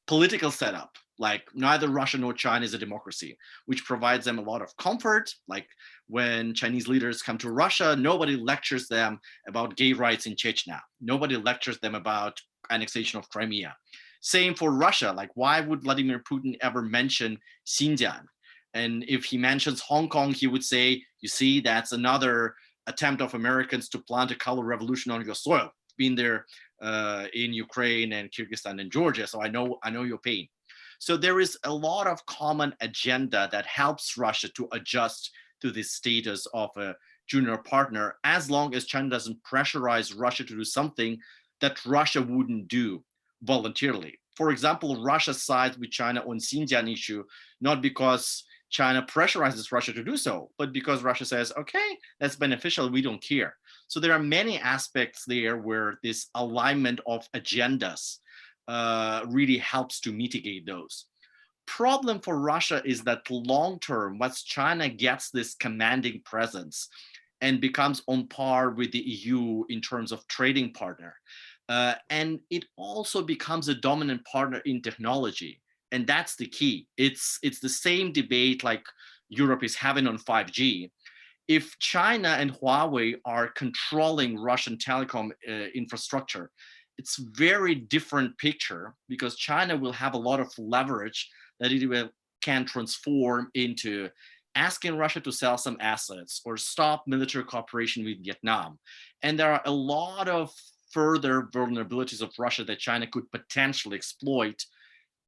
political setup, like neither Russia nor China is a democracy, which provides them a lot of comfort. Like when Chinese leaders come to Russia, nobody lectures them about gay rights in Chechnya. Nobody lectures them about annexation of Crimea. Same for Russia. Like, why would Vladimir Putin ever mention Xinjiang? And if he mentions Hong Kong, he would say, you see, that's another attempt of Americans to plant a color revolution on your soil. Been there in Ukraine and Kyrgyzstan and Georgia, so I know your pain. So there is a lot of common agenda that helps Russia to adjust to the status of a junior partner, as long as China doesn't pressurize Russia to do something that Russia wouldn't do voluntarily. For example, Russia sides with China on Xinjiang issue, not because China pressurizes Russia to do so, but because Russia says, okay, that's beneficial, we don't care. So there are many aspects there where this alignment of agendas really helps to mitigate those. Problem for Russia is that long term, once China gets this commanding presence and becomes on par with the EU in terms of trading partner, and it also becomes a dominant partner in technology. And that's the key. It's the same debate like Europe is having on 5G. If China and Huawei are controlling Russian telecom infrastructure, it's a very different picture, because China will have a lot of leverage that it can transform into asking Russia to sell some assets or stop military cooperation with Vietnam. And there are a lot of further vulnerabilities of Russia that China could potentially exploit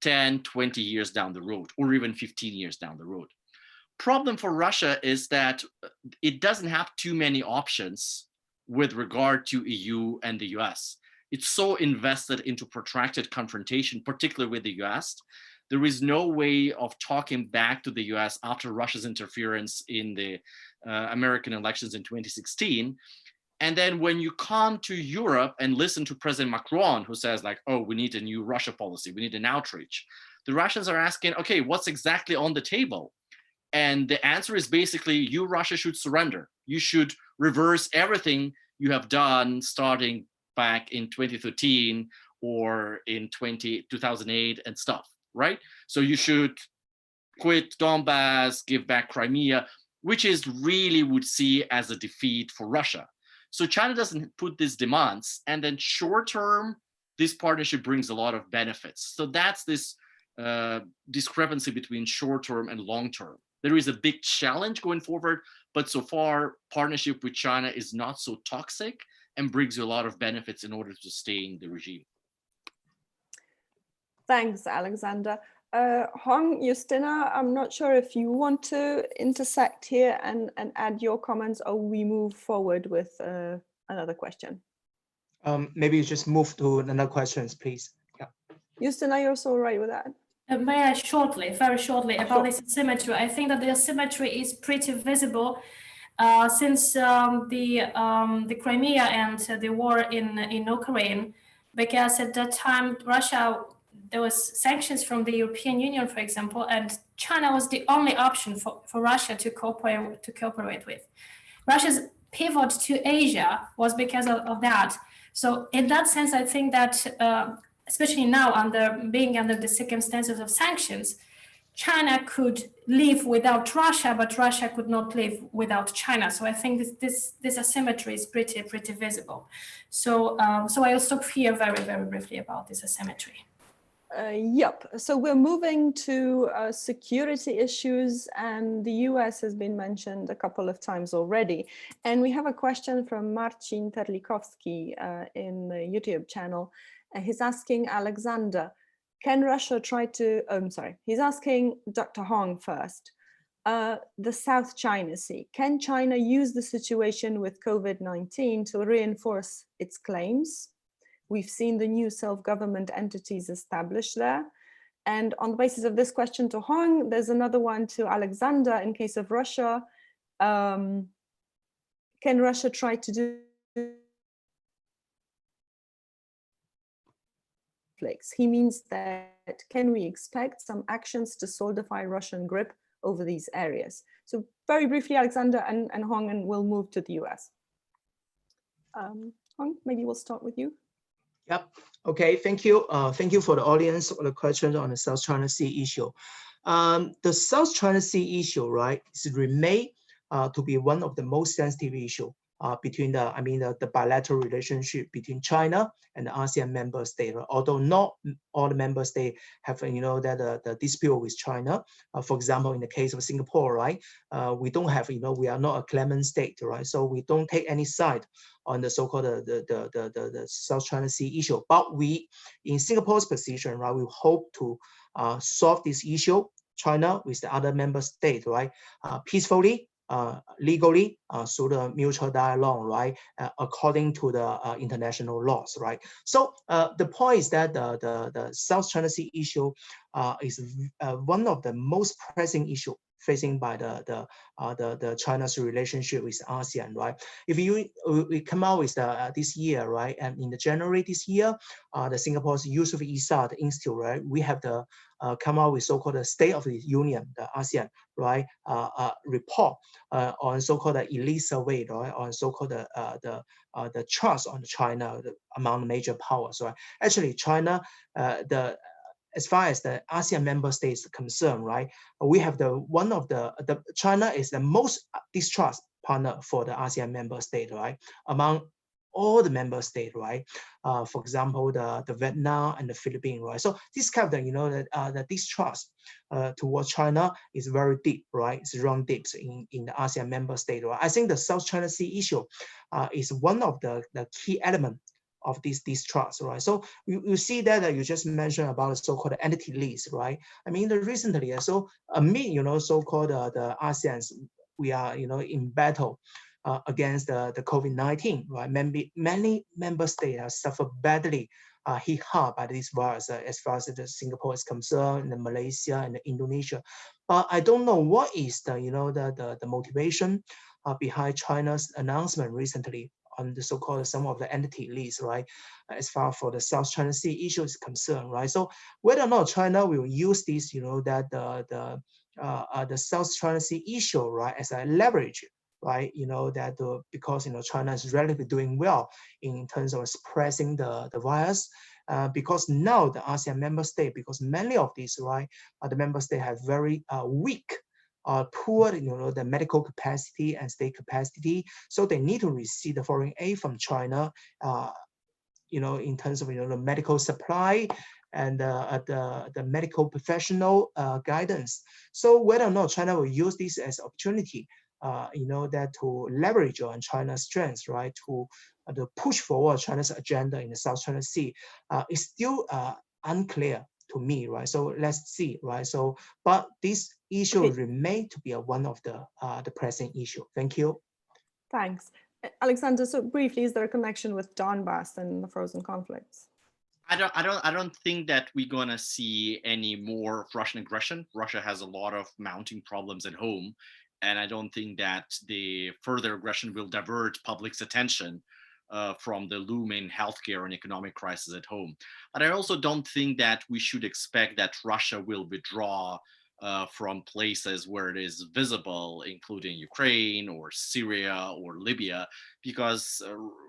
10, 20 years down the road, or even 15 years down the road. Problem for Russia is that it doesn't have too many options with regard to EU and the US. It's so invested into protracted confrontation, particularly with the US. There is no way of talking back to the US after Russia's interference in the American elections in 2016. And then when you come to Europe and listen to President Macron, who says like, oh, we need a new Russia policy, we need an outreach, the Russians are asking, okay, what's exactly on the table? And the answer is basically, you, Russia, should surrender. You should reverse everything you have done starting back in 2013 or in 2008 and stuff, right? So you should quit Donbass, give back Crimea, which is really would see as a defeat for Russia. So China doesn't put these demands, and then short term, this partnership brings a lot of benefits. So that's this discrepancy between short term and long term. There is a big challenge going forward, but so far, partnership with China is not so toxic and brings you a lot of benefits in order to sustain the regime. Thanks, Alexander. Hong, Justina, I'm not sure if you want to intersect here and add your comments, or we move forward with another question. Maybe you just move to another questions, please. Yeah. Justina, you're also all right with that? May I shortly, very shortly, about this asymmetry? I think that the asymmetry is pretty visible since the Crimea and the war in Ukraine, because at that time Russia, there was sanctions from the European Union, for example, and China was the only option for Russia to cooperate with. Russia's pivot to Asia was because of that. So in that sense, I think that especially now being under the circumstances of sanctions, China could live without Russia, but Russia could not live without China. So I think this asymmetry is pretty visible. So I'll stop here very briefly about this asymmetry. Yep. So we're moving to security issues, and the US has been mentioned a couple of times already. And we have a question from Marcin Terlikowski in the YouTube channel. He's asking Alexander, can Russia try to, he's asking Dr. Hong first, the South China Sea. Can China use the situation with COVID-19 to reinforce its claims? We've seen the new self-government entities established there. And on the basis of this question to Hong, there's another one to Alexander in case of Russia. Can Russia try to do He means that can we expect some actions to solidify Russian grip over these areas? So very briefly, Alexander and Hong, and we'll move to the US. Hong, maybe we'll start with you. Yep. Okay. Thank you. Thank you for the audience for the questions on the South China Sea issue. The South China Sea issue, right, is remain to be one of the most sensitive issue between the bilateral relationship between China and the ASEAN member state. Right? Although not all the member states have, the dispute with China. For example, in the case of Singapore, right, we don't have, we are not a clement state, right? So we don't take any side on the so-called the South China Sea issue. But we, in Singapore's position, right, we hope to solve this issue, China with the other member state, right, peacefully, legally, through the mutual dialogue, right, according to the international laws, right. So the point is that the South China Sea issue is one of the most pressing issue facing by the China's relationship with ASEAN, right? If we come out with this year, right, and in the January this year, the Singapore's Yusof Ishak Institute, right, we have the come out with so-called the State of the Union, the ASEAN, right, report on so-called the elite survey, right, on so-called the trust on China among the major powers, right? Actually, China, as far as the ASEAN member states are concerned, right, we have China is the most distrust partner for the ASEAN member state, right, among all the member states, right? For example, the Vietnam and the Philippines, right? So this kind of, the distrust towards China is very deep, right? It's run deep in the ASEAN member state, right? I think the South China Sea issue is one of the key elements of this distrust, right? So you see that you just mentioned about the so-called entity list, right? I mean, recently, so amid, so-called the ASEANs, we are, in battle against the COVID-19, right? Many member states have suffered badly hit hard by this virus as far as the Singapore is concerned, and Malaysia and Indonesia. But I don't know what is the motivation behind China's announcement recently on the so-called some of the entity lists, right? As far for the South China Sea issue is concerned, right? So whether or not China will use this, the South China Sea issue, right, as a leverage, right? Because China is relatively doing well in terms of suppressing the virus. Because now the ASEAN member state, because many of these, right, the member state have very weak poor, the medical capacity and state capacity. So they need to receive the foreign aid from China, in terms of, the medical supply and the medical professional guidance. So whether or not China will use this as opportunity, that to leverage on China's strengths, right, to push forward China's agenda in the South China Sea, is still unclear to me, right? So let's see, right? So, but this issue remain to be one of the pressing issue. Thank you. Thanks. Alexander, so briefly, is there a connection with Donbass and the frozen conflicts? I don't think that we're gonna see any more Russian aggression. Russia has a lot of mounting problems at home, and I don't think that the further aggression will divert public's attention from the looming healthcare and economic crisis at home. But I also don't think that we should expect that Russia will withdraw from places where it is visible, including Ukraine or Syria or Libya, because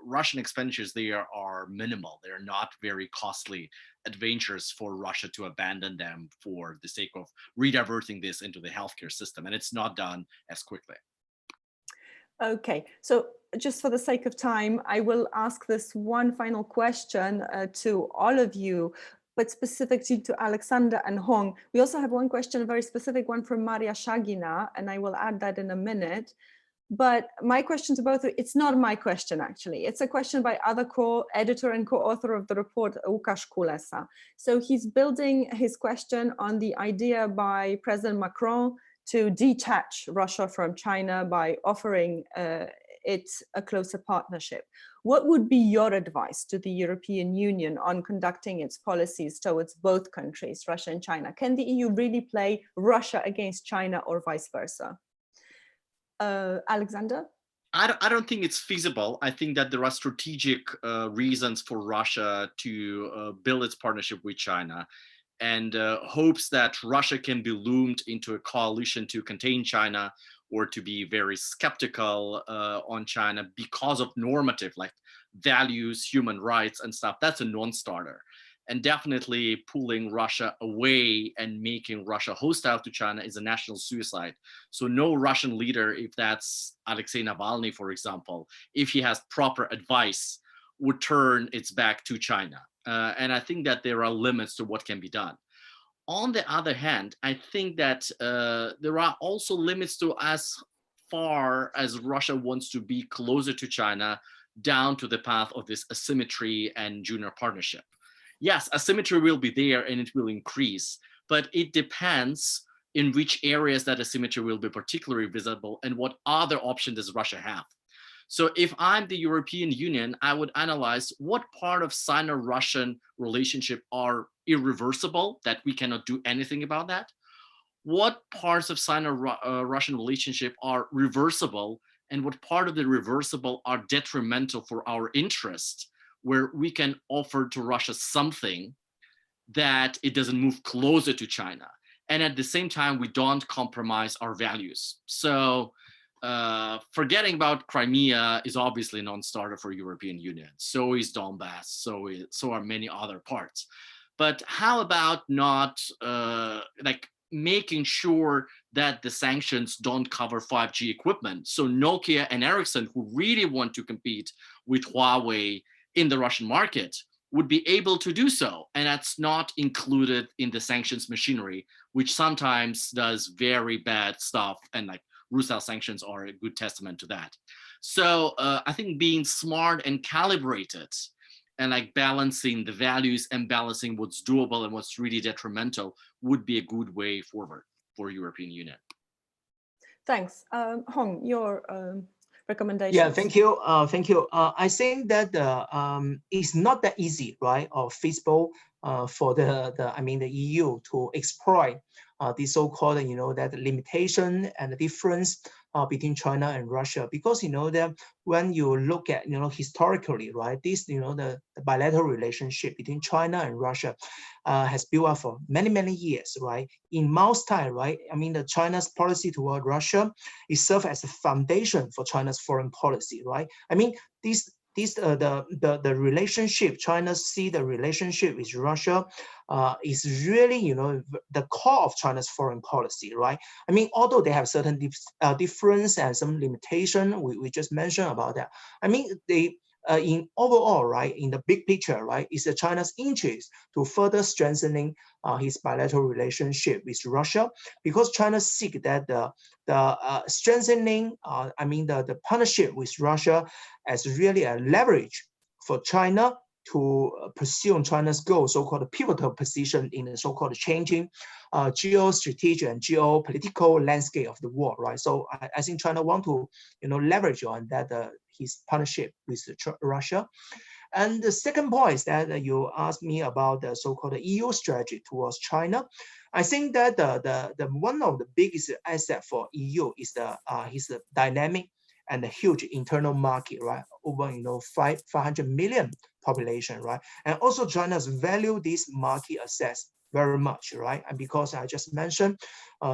Russian expenditures there are minimal. They're not very costly adventures for Russia to abandon them for the sake of rediverting this into the healthcare system. And it's not done as quickly. Okay, so just for the sake of time, I will ask this one final question to all of you, but specifically to Alexander and Hong. We also have one question, a very specific one from Maria Shagina, and I will add that in a minute. But my question to both, it's not my question actually. It's a question by other co-editor and co-author of the report, Łukasz Kulesa. So he's building his question on the idea by President Macron to detach Russia from China by offering it a closer partnership. What would be your advice to the European Union on conducting its policies towards both countries, Russia and China? Can the EU really play Russia against China or vice versa? Alexander? I don't think it's feasible. I think that there are strategic reasons for Russia to build its partnership with China, and hopes that Russia can be loomed into a coalition to contain China or to be very skeptical on China because of normative, like values, human rights and stuff. That's a non-starter. And definitely pulling Russia away and making Russia hostile to China is a national suicide. So no Russian leader, if that's Alexei Navalny, for example, if he has proper advice, would turn its back to China. And I think that there are limits to what can be done. On the other hand, I think that there are also limits to as far as Russia wants to be closer to China down to the path of this asymmetry and junior partnership. Yes, asymmetry will be there and it will increase, but it depends in which areas that asymmetry will be particularly visible and what other options does Russia have. So if I'm the European Union, I would analyze what part of Sino-Russian relationship are irreversible, that we cannot do anything about that. What parts of Sino-Russian relationship are reversible, and what part of the reversible are detrimental for our interest, where we can offer to Russia something that it doesn't move closer to China. And at the same time, we don't compromise our values. So forgetting about Crimea is obviously a non-starter for European Union. So is Donbass, so are many other parts. But how about not making sure that the sanctions don't cover 5G equipment? So Nokia and Ericsson, who really want to compete with Huawei in the Russian market, would be able to do so. And that's not included in the sanctions machinery, which sometimes does very bad stuff. And like Rusal sanctions are a good testament to that. So I think being smart and calibrated and like balancing the values and balancing what's doable and what's really detrimental would be a good way forward for European Union. Thanks. Hong, your recommendations. Yeah, thank you. Thank you. I think that it's not that easy, right, or feasible for the EU to exploit the so-called, that limitation and the difference between China and Russia, because that when you look at historically, right, this the bilateral relationship between China and Russia has built up for many years, right? In Mao's time, right, the China's policy toward Russia, it served as a foundation for China's foreign policy, right? This this the relationship, China see the relationship with Russia is really, the core of China's foreign policy, right? I mean, although they have certain difference and some limitation, we just mentioned about that. I mean, they in overall, right, in the big picture, right, is China's interest to further strengthening his bilateral relationship with Russia, because China seek that the strengthening, the partnership with Russia as really a leverage for China to pursue China's goal, so-called pivotal position in the so-called changing geostrategic and geopolitical landscape of the world, right? So I think China want to, leverage on that his partnership with Russia. And the second point is that you asked me about the so-called EU strategy towards China. I think that the one of the biggest asset for EU is his dynamic and the huge internal market, right? Over 500 million population, right? And also China's value this market access very much, right? And because I just mentioned,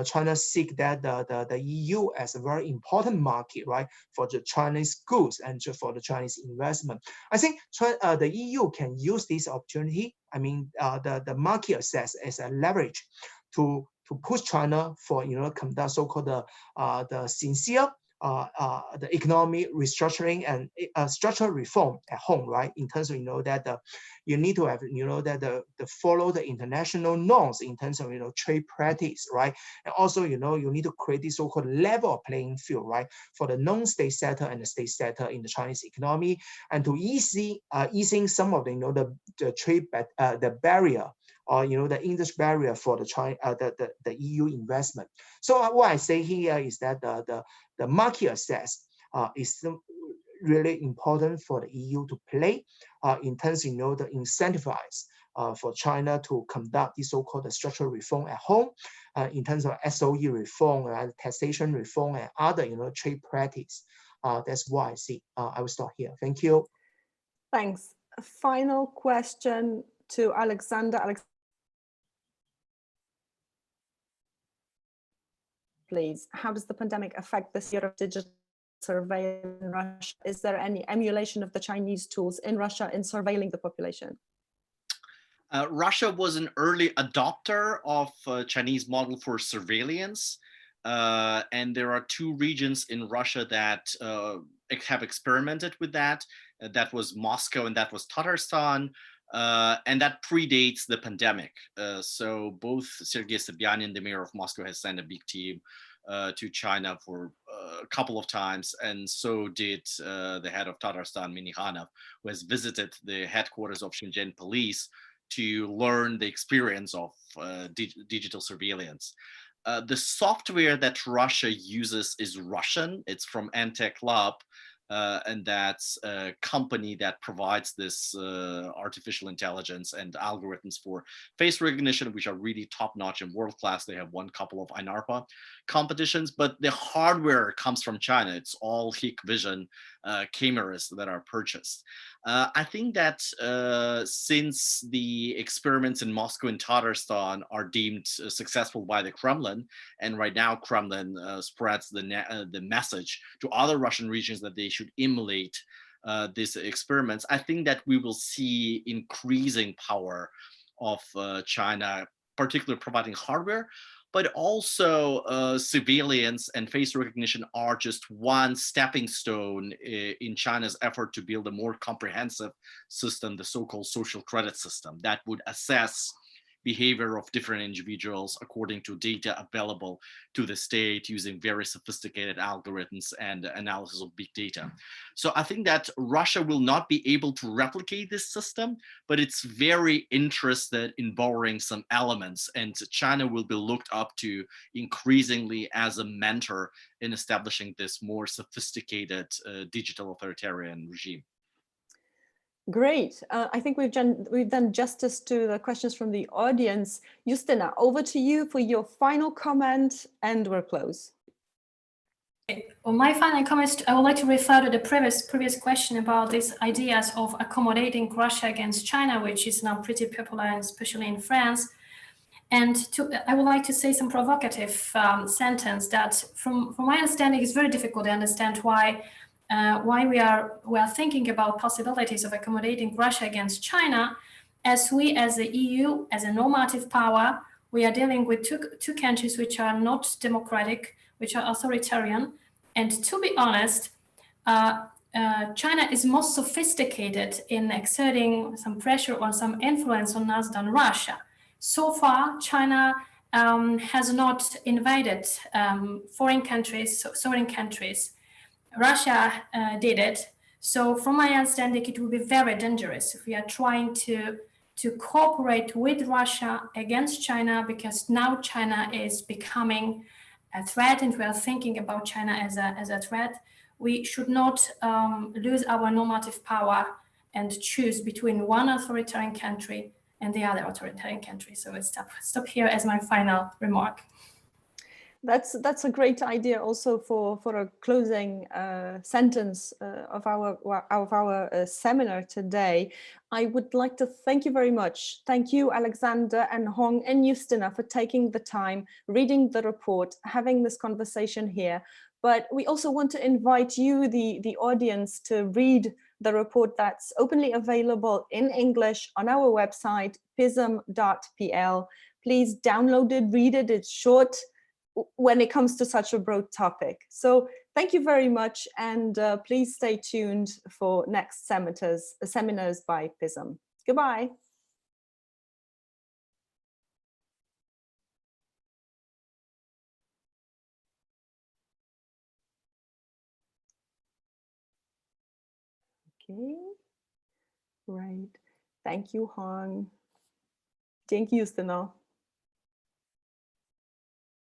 China seek that the EU as a very important market, right, for the Chinese goods and for the Chinese investment. I think the EU can use this opportunity. I mean, the market access as a leverage to push China for conduct so-called the sincere the economic restructuring and structural reform at home, right? In terms of that you need to have that the follow the international norms in terms of trade practice, right? And also you need to create this so-called level playing field, right, for the non-state sector and the state sector in the Chinese economy, and to easing some of the trade the barrier, or the industry barrier for the EU investment. So what I say here is that the market access is really important for the EU to play in terms of the incentivize for China to conduct this so-called structural reform at home, in terms of SOE reform, taxation reform, and other trade practice. That's why I see. I will stop here. Thank you. Thanks. A final question to Alexander. Please, how does the pandemic affect the sphere of digital surveillance in Russia? Is there any emulation of the Chinese tools in Russia in surveilling the population? Russia was an early adopter of Chinese model for surveillance. And there are two regions in Russia that have experimented with that. That was Moscow and that was Tatarstan. And that predates the pandemic. So both Sergei Sobyanin, the mayor of Moscow, has sent a big team to China for a couple of times. And so did the head of Tatarstan, Minnikhanov, who has visited the headquarters of Shenzhen police to learn the experience of digital surveillance. The software that Russia uses is Russian. It's from Entech Lab. And that's a company that provides this artificial intelligence and algorithms for face recognition, which are really top-notch and world-class. They have won a couple of INARPA competitions, but the hardware comes from China. It's all Hikvision cameras that are purchased. I think that since the experiments in Moscow and Tatarstan are deemed successful by the Kremlin, and right now Kremlin spreads the message to other Russian regions that they should emulate these experiments, I think that we will see increasing power of China, particularly providing hardware, but also surveillance and face recognition are just one stepping stone in China's effort to build a more comprehensive system, the so-called social credit system, that would assess behavior of different individuals according to data available to the state using very sophisticated algorithms and analysis of big data. So I think that Russia will not be able to replicate this system, but it's very interested in borrowing some elements, and China will be looked up to increasingly as a mentor in establishing this more sophisticated digital authoritarian regime. Great. I think we've done justice to the questions from the audience. Justina, over to you for your final comment, and we'll close. Well, my final comment, I would like to refer to the previous question about these ideas of accommodating Russia against China, which is now pretty popular, especially in France. And I would like to say some provocative sentence that, from my understanding, it's very difficult to understand why why we are thinking about possibilities of accommodating Russia against China, as we as the EU, as a normative power, we are dealing with two countries which are not democratic, which are authoritarian. And to be honest, China is more sophisticated in exerting some pressure or some influence on us than Russia. So far, China has not invaded foreign countries, sovereign countries. Russia did it. So from my understanding, it will be very dangerous if we are trying to cooperate with Russia against China, because now China is becoming a threat and we are thinking about China as a threat. We should not lose our normative power and choose between one authoritarian country and the other authoritarian country. So it's stop here as my final remark. That's a great idea also for a closing sentence of our seminar today. I would like to thank you very much. Thank you, Alexander and Hong and Justina, for taking the time, reading the report, having this conversation here. But we also want to invite you, the audience, to read the report that's openly available in English on our website, pism.pl. Please download it, read it, it's short when it comes to such a broad topic. So thank you very much, and please stay tuned for next seminars by PISM. Goodbye. Okay, right. Thank you, Hong. Dzięki, Justyno.